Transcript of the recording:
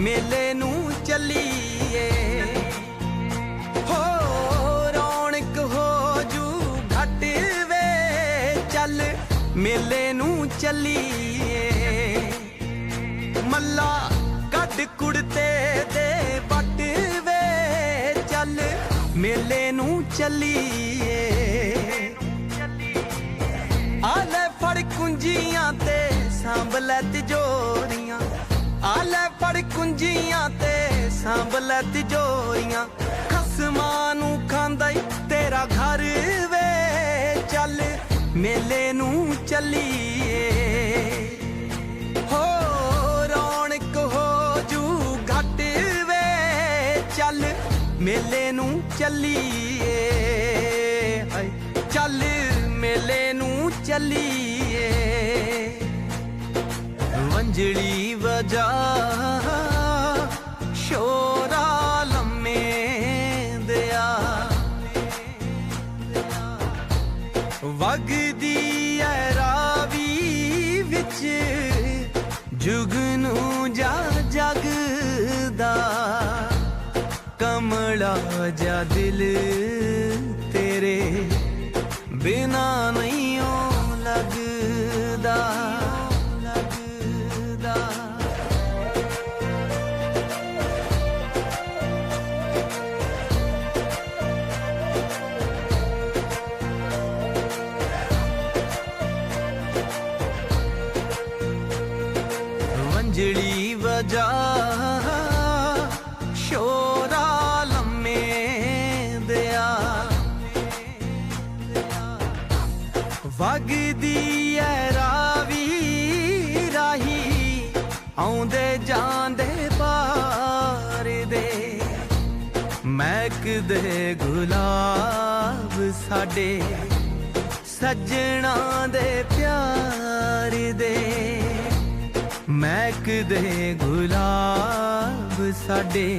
मेले नू चलीए हो रौनक हो जू घट वे चल मेले नू चलीए मल्ला कद कुड़ते दे बट वे चल मेले नू चलीए आले फड़ कुंजियां ते सांभ लै तिजोरियां आले फड़ कुंजियां ते सांभ लै तिजोरियां खसमां नू खांदा ई तेरा घर वे चल मेले नू चलीए हो रौनक हो जू घट वे चल मेले नू चलीए चल मेले नू चलीए वंजड़ी वजा शोरा लम्मे दिया वगदी ऐ रावी विच जुगनू जा जगदा कमला जा दिल तेरे बिना नहीं लगदा वंजड़ी वजा शोरा लम्मे दिया वगदी ऐ रावी राही आउंदे जांदे पार दे महकदे गुलाब साडे सज्जणा दे प्यार दे महकदे गुलाब साडे